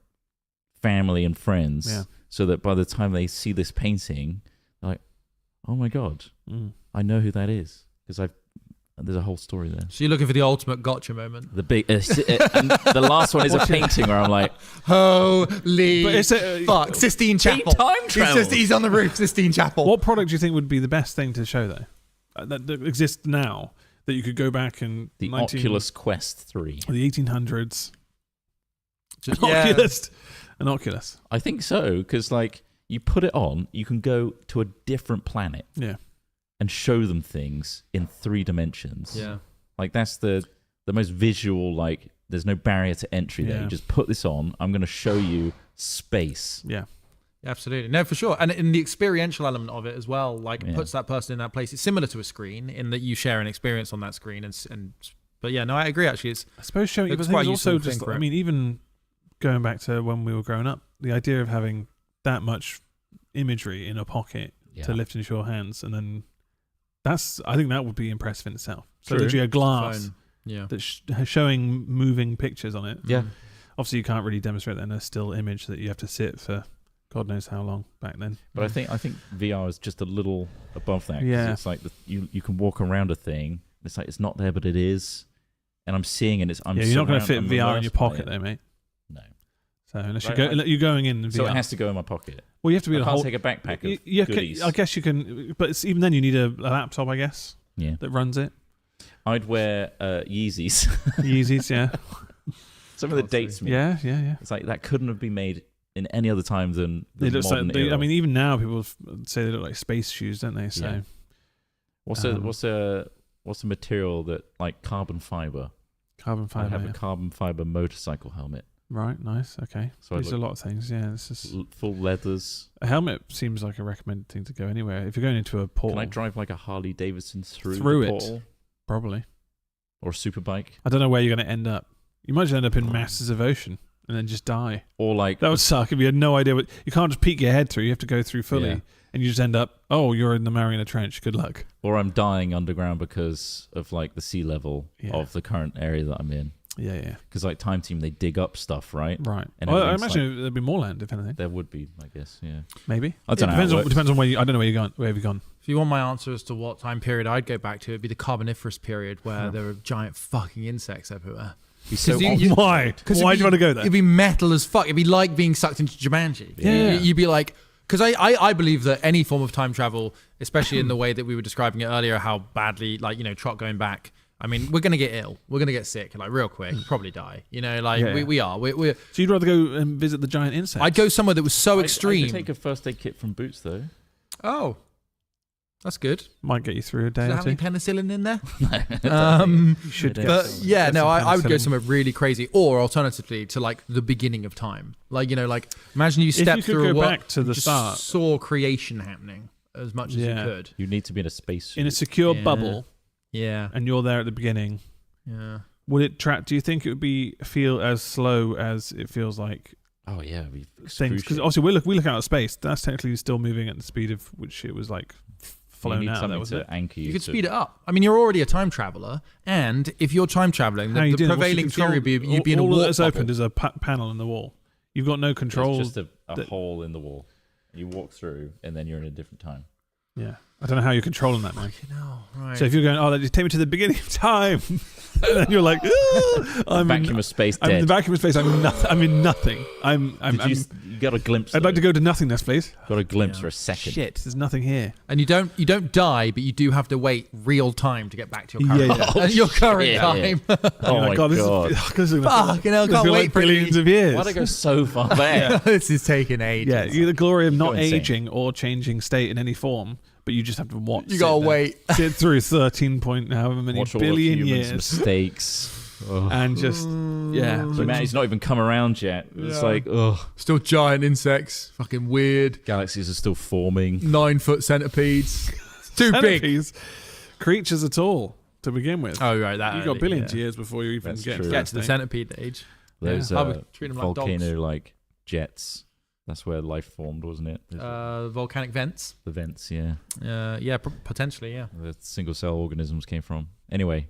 family and friends, so that by the time they see this painting, they're like, "Oh my god, I know who that is," because there's a whole story there. So you're looking for the ultimate gotcha moment. The big, and the last one is a painting where I'm like, "Holy fuck, Sistine Chapel!" Time travel. He's on the roof, Sistine Chapel. What product do you think would be the best thing to show though, that exists now, that you could go back and the Oculus Quest 3, the 1800s? An Oculus. I think so, because like you put it on, you can go to a different planet. Yeah. And show them things in 3 dimensions. Yeah. Like that's the most visual, like there's no barrier to entry there. You just put this on, I'm going to show you space. Yeah. Absolutely. No, for sure. And in the experiential element of it as well, like it puts that person in that place. It's similar to a screen in that you share an experience on that screen. But yeah, no, I agree actually. I suppose showing it quite also just, I mean, even going back to when we were growing up, the idea of having that much imagery in a pocket to lift into your hands, and then I think that would be impressive in itself. So literally a glass that's showing moving pictures on it. Yeah. Obviously, you can't really demonstrate that in a still image that you have to sit for God knows how long back then. But I think VR is just a little above that. Yeah. It's like you can walk around a thing. It's like it's not there, but it is. And I'm seeing it. You're not going to fit VR in your pocket, though, mate. No. So unless you're going in VR. So it has to go in my pocket. Well, you have to be. I can't take a backpack of goodies. I guess you can, but even then you need a laptop, I guess. Yeah. That runs it. I'd wear Yeezys. Yeezys, yeah. Something that dates me. Yeah. It's like that couldn't have been made in any other time than the modern era. I mean, even now people say they look like space shoes, don't they? So, what's a material that like carbon fiber? Carbon fiber. I have a carbon fiber motorcycle helmet. Right, nice. Okay, so there's a lot of things. Yeah, this is full leathers. A helmet seems like a recommended thing to go anywhere. If you're going into a portal, can I drive like a Harley Davidson through the portal? Probably, or a super bike. I don't know where you're going to end up. You might just end up in masses of ocean and then just die. Or like that would suck if you had no idea what. You can't just peek your head through. You have to go through fully, and you just end up. Oh, you're in the Mariana Trench. Good luck. Or I'm dying underground because of like the sea level of the current area that I'm in. Yeah. Because like Time Team, they dig up stuff, right? Right. And I imagine there'd be more land, if anything. There would be, I guess. Yeah. Maybe. I don't know. Depends on where you. I don't know where you're going. Where have you gone? If you want my answer as to what time period I'd go back to, it'd be the Carboniferous period where there were giant fucking insects everywhere. So why? Why do you want to go there? It'd be metal as fuck. It'd be like being sucked into Jumanji. Yeah. You'd be like, because I believe that any form of time travel, especially in the way that we were describing it earlier, how badly, like, Trot going back. I mean, we're going to get ill. We're going to get sick, like real quick, probably die. We are. We're so you'd rather go and visit the giant insects? I'd go somewhere that was so extreme. I could take a first aid kit from Boots, though. Oh. That's good. Might get you through a day. Does it have any penicillin in there? You should. I would go somewhere really crazy, or alternatively to like the beginning of time. Like imagine you step through a back to the start, saw creation happening as much as you could. You need to be in a space in a secure bubble. Yeah, and you're there at the beginning. Yeah. Would it track? Do you think it would feel as slow as it feels like? Oh yeah, things because obviously we look out of space. That's technically still moving at the speed of which it was like. You need something to anchor you. You could speed it up. I mean, you're already a time traveler, and if you're time traveling, the prevailing theory would be you'd be in a warp all that's opened is a panel in the wall. You've got no control. It's just a hole in the wall. You walk through, and then you're in a different time. Yeah. I don't know how you're controlling that, man. Right. So if you're going, just take me to the beginning of time, and then you're like, I'm vacuum of space. I'm in the vacuum of space. I'm in nothing. You got a glimpse. I'd like to go to nothingness, please. Got a glimpse for a second. Shit, there's nothing here. And you don't die, but you do have to wait real time to get back to your current your current time. Oh my god! This is fucking hell! Can't wait like for billions of years. Why'd I go so far back? This is taking ages. Yeah, you the glory of not aging or changing state in any form. But you just have to watch. You gotta wait. Sit through 13 point however many watch billion all years. Mistakes. And just But man, he's not even come around yet. It's like still giant insects. Fucking weird. Galaxies are still forming. 9-foot centipedes. It's too big. Creatures at all to begin with. Oh right, you got billions of years before you even get to the centipede age. Those volcano like jets. That's where life formed, wasn't it? Volcanic vents. The vents, yeah. Potentially, yeah. The single-cell organisms came from. Anyway,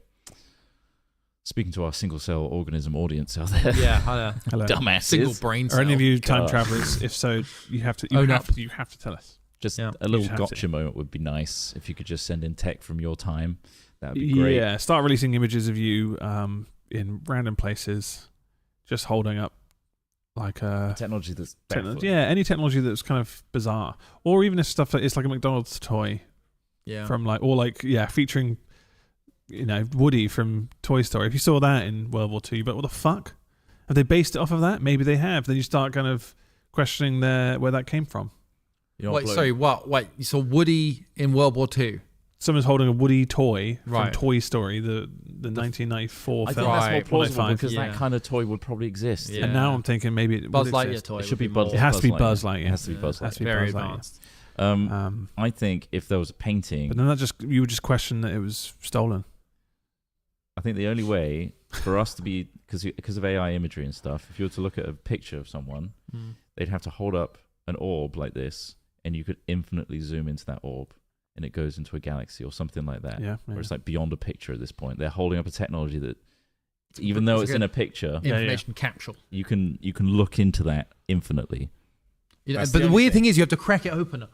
speaking to our single-cell organism audience out there. Yeah, hello. Dumbasses. Single brain cell. Are any of you time travelers? If so, you have to tell us. Just a little gotcha moment would be nice if you could just send in tech from your time. That would be great. Yeah, start releasing images of you in random places, just holding up like technology that's any technology that's kind of bizarre, or even if stuff that is like a McDonald's toy, from featuring Woody from Toy Story. If you saw that in World War II, but what the fuck, have they based it off of that? Maybe they have. Then you start kind of questioning where that came from. Wait, you saw Woody in World War II? Someone's holding a Woody toy from Toy Story, the 1994 film. I think that's more plausible because that kind of toy would probably exist. Yeah. And now I'm thinking maybe Buzz Lightyear toy. It should be Buzz. It has to be Buzz Lightyear. It has to be Buzz Lightyear. Very advanced. I think if there was a painting, but then you would just question that it was stolen. I think the only way for us to be, because of AI imagery and stuff, if you were to look at a picture of someone, they'd have to hold up an orb like this, and you could infinitely zoom into that orb. and it goes into a galaxy or something like that. Yeah. Where it's like beyond a picture at this point. They're holding up a technology that, even though it's in a picture, information capsule, you can look into that infinitely. But the weird thing is, you have to crack it open,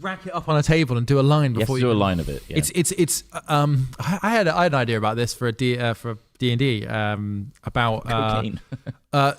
rack it up on a table, and do a line before you do a line of it. Yeah. It's. I had an idea about this for D&D about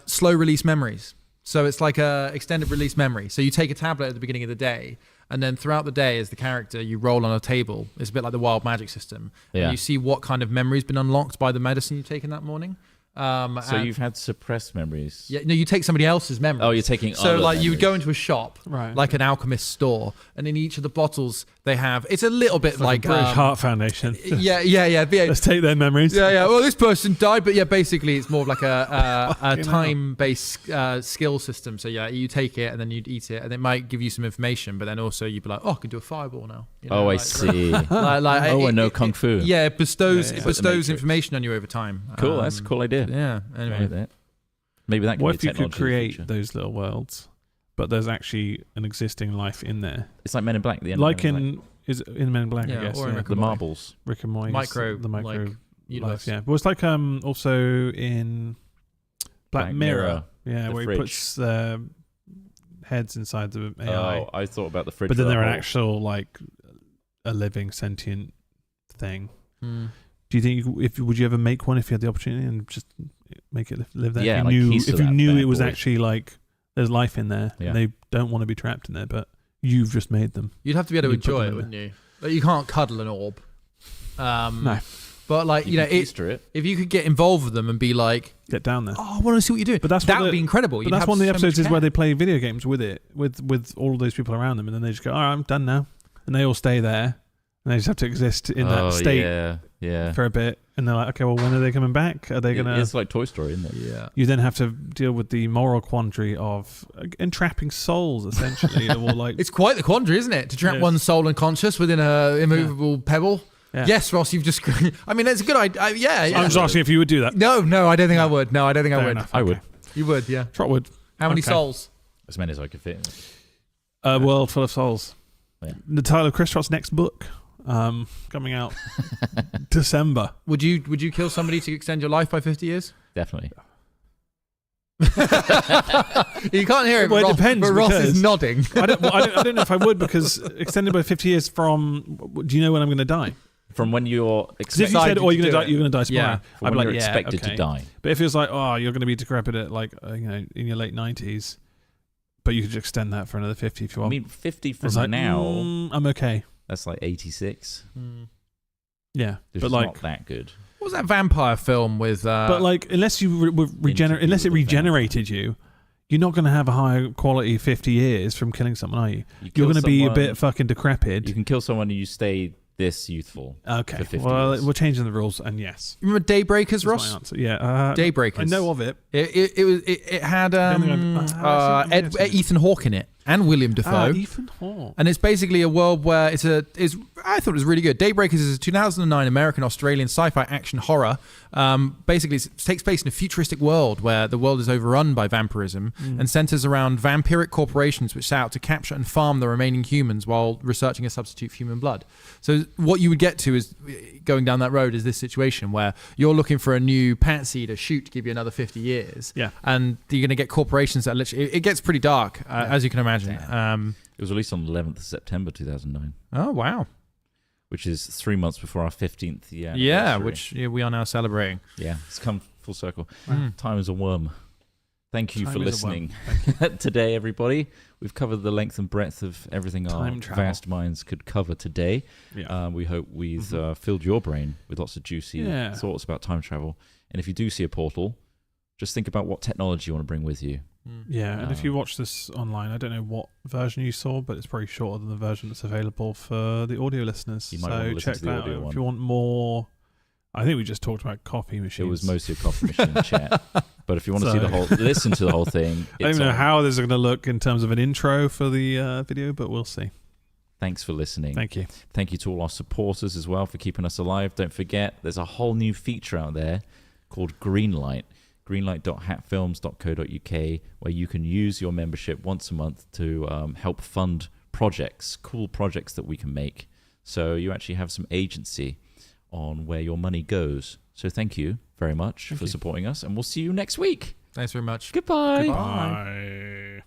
slow release memories. So it's like a extended release memory. So you take a tablet at the beginning of the day, and then throughout the day, as the character, you roll on a table. It's a bit like the wild magic system. And you see what kind of memory's been unlocked by the medicine you've taken that morning. So you've had suppressed memories. Yeah, no, you take somebody else's memories. Oh, you're taking. So like memories. you would go into a shop, like an alchemist store, and in each of the bottles they have. It's a little bit like British Heart Foundation. Yeah. Let's take their memories. Yeah. Well, this person died, but basically it's more of like a time-based skill system. So you take it and then you'd eat it, and it might give you some information, but then also you'd be like, I can do a fireball now. I see. I know kung fu. Yeah, it bestows information on you over time. Cool. That's a cool idea. Yeah. Anyway, maybe that. What if you could create those little worlds, but there's actually an existing life in there? It's like Men in Black. The end like in Men in Black, I guess. Or in the marbles. Rick and Morty. The micro universe. Life. Yeah, but it's like also in Black Mirror. Yeah, where he puts heads inside the AI. Oh, I thought about the fridge. But then they're an actual like a living sentient thing. Do you think would you ever make one if you had the opportunity and just make it live there? Yeah, if you knew it was actually like there's life in there and they don't want to be trapped in there, but you've just made them. You'd have to be able to enjoy it, wouldn't you? Like, you can't cuddle an orb. No. But like if you could get involved with them and be like, get down there. I want to see what you're doing. But that would be incredible. But that's one of the episodes is where they play video games with it, with all of those people around them, and then they just go, all right, I'm done now, and they all stay there. And they just have to exist in that state for a bit. And they're like, okay, well, when are they coming back? Are they going to... It's like Toy Story, isn't it? Yeah. You then have to deal with the moral quandary of entrapping souls, essentially. It's quite the quandary, isn't it? To trap one's soul unconscious within a immovable pebble. Yeah. Yes, Ross, you've just... I mean, it's a good idea. I'm just asking if you would do that. No, I don't think I would. No, I don't think I would. Enough. I would. You would, yeah. Trot would. How many souls? As many as I could fit in. A world full of souls. Yeah. The title of Chris Trot's next book. Coming out December. Would you kill somebody to extend your life by 50 years? Definitely. You can't hear it. Well, it depends. But Ross is nodding. I don't know if I would, because extended by 50 years from. Do you know when I'm going to die? From when you're expected. If you said, you're going to die tomorrow. I'd be like, you're expected to die. But if it was like, you're going to be decrepit at in your late 90s, but you could just extend that for another 50 if you want. I mean, 50 from now. I'm okay. That's like 86. Yeah, but not that good. What was that vampire film with? But like, unless you unless it regenerated you, you're not going to have a high quality 50 years from killing someone, are you? You're going to be a bit fucking decrepit. You can kill someone and you stay this youthful. Okay. For 50 well, years. We're changing the rules, and yes. Remember Daybreakers, Ross? My answer. Yeah. Daybreakers. I know of it. It had Ethan Hawke in it. And William Dafoe. Ethan Hawke. And it's basically a world where I thought it was really good. Daybreakers is a 2009 American-Australian sci-fi action horror. Basically, it takes place in a futuristic world where the world is overrun by vampirism and centers around vampiric corporations which set out to capture and farm the remaining humans while researching a substitute for human blood. So what you would get to is, going down that road, is this situation where you're looking for a new patsy to shoot to give you another 50 years. Yeah. And you're going to get corporations that literally... It gets pretty dark, as you can imagine. It was released on the 11th of September 2009. Oh, wow. Which is 3 months before our 15th year. Yeah, which we are now celebrating. Yeah, it's come full circle. Time is a worm. Thank you for listening today, everybody. We've covered the length and breadth of everything our vast minds could cover today. Yeah. We hope we've filled your brain with lots of juicy thoughts about time travel. And if you do see a portal, just think about what technology you want to bring with you. Yeah, and if you watch this online, I don't know what version you saw, but it's probably shorter than the version that's available for the audio listeners. You might want to listen check to the audio out one. If you want more. I think we just talked about coffee machines. It was mostly a coffee machine chat. But if you want to see the whole, listen to the whole thing. I don't even know how this is going to look in terms of an intro for the video, but we'll see. Thanks for listening. Thank you. Thank you to all our supporters as well for keeping us alive. Don't forget, there's a whole new feature out there called Greenlight. greenlight.hatfilms.co.uk, where you can use your membership once a month to help fund projects, cool projects that we can make. So you actually have some agency on where your money goes. So thank you very much for supporting us, and we'll see you next week. Thanks very much. Goodbye. Bye.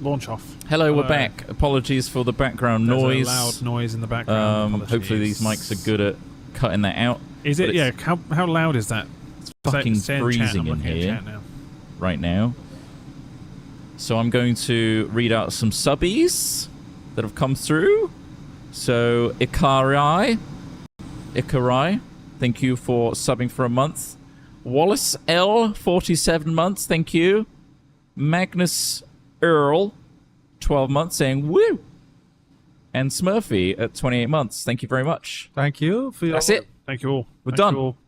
Launch off. Hello, we're back. Apologies for the background noise. A loud noise in the background. Hopefully these mics are good at cutting that out. Is it? Yeah. How loud is that? It's fucking freezing in here right now. So I'm going to read out some subbies that have come through. So Ikarai, thank you for subbing for a month. Wallace L, 47 months, thank you. Magnus Earl, 12 months, saying woo. And Smurfy at 28 months. Thank you very much. Thank you. That's it. Thank you all. We're done. All.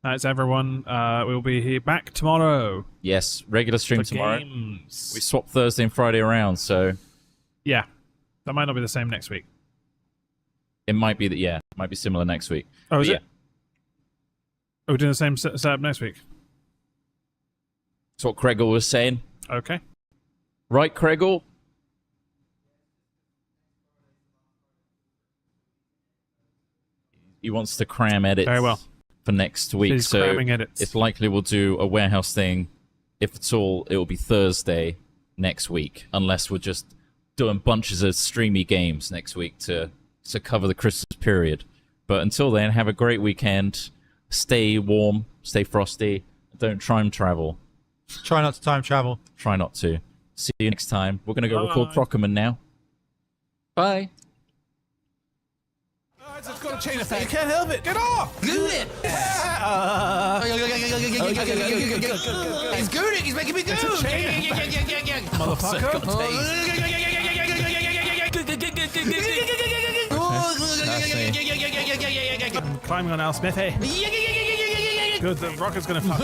That's everyone. We'll be here back tomorrow. Yes, regular stream tomorrow. Games. We swap Thursday and Friday around, so yeah, that might not be the same next week. It might be that. Yeah, it might be similar next week. Oh, is it? Are we doing the same setup next week? That's what Craigle was saying. Okay. Right, Craigle? He wants to cram edits Very well. for next week. He's so cramming edits. It's likely we'll do a warehouse thing. If it's all, it will be Thursday next week, unless we're just doing bunches of streamy games next week to cover the Christmas period. But until then, have a great weekend. Stay warm, stay frosty. Don't time travel. Try not to time travel. Try not to. See you next time. We're going to go record Crockerman now. Bye. It's got a chain effect. You can't help it. Get off! Goon it! He's gooning. He's making me goon. Motherfucker. I'm climbing on Al Smithy. Good, the rocket's gonna fuck.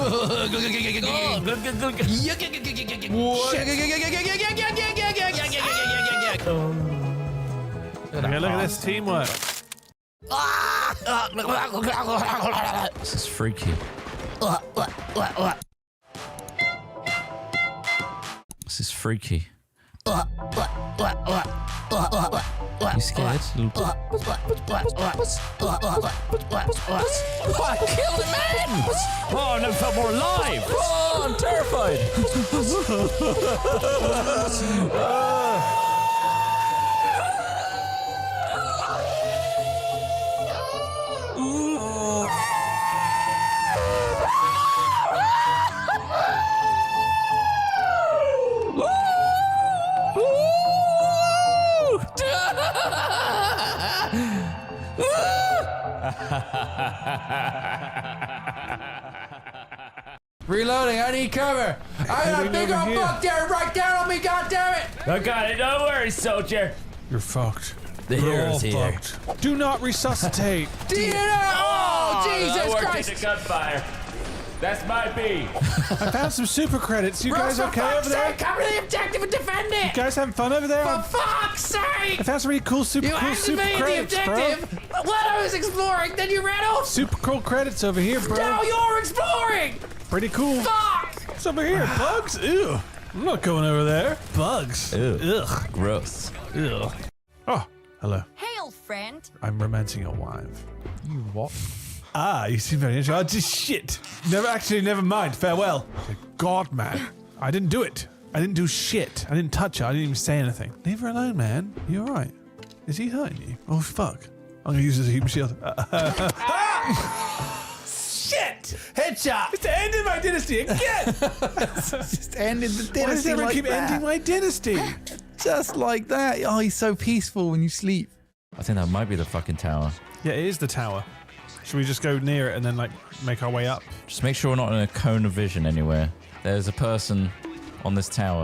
Okay, look at this teamwork. This is freaky. This is freaky. You scared? What? Killed a man! Oh, I never felt more alive! Oh, I'm terrified. Reloading, I need cover. I got a big old buck there right down on me, goddammit! I got it, don't worry, soldier. You're fucked. The hero's here. Fucked. Do not resuscitate. Oh, Jesus Christ! The gunfire. That's my B. I found some super credits. You guys okay over there? Come to the objective and defend it! You guys having fun over there? For fuck's sake! I found some really cool super credits, the bro. objective when I was exploring, then you ran off! Super cool credits over here, bro. No, you're exploring! Pretty cool. Fuck! What's over here? Bugs? Ew. I'm not going over there. Bugs. Ew. Ugh. Gross. Ugh. Oh, hello. Hey, old friend. I'm romancing your wife. You what? Ah, you seem very interesting. Oh, just shit. Never mind. Farewell. God, man. I didn't do it. I didn't do shit. I didn't touch her. I didn't even say anything. Leave her alone, man. You alright? Is he hurting you? Oh, fuck. I'm gonna use this as a human shield. Shit! Headshot! It's ending my dynasty again! Just ended the dynasty. Why does everyone keep ending my dynasty? Just like that. Oh, he's so peaceful when you sleep. I think that might be the fucking tower. Yeah, it is the tower. Should we just go near it and then, like, make our way up? Just make sure we're not in a cone of vision anywhere. There's a person on this tower.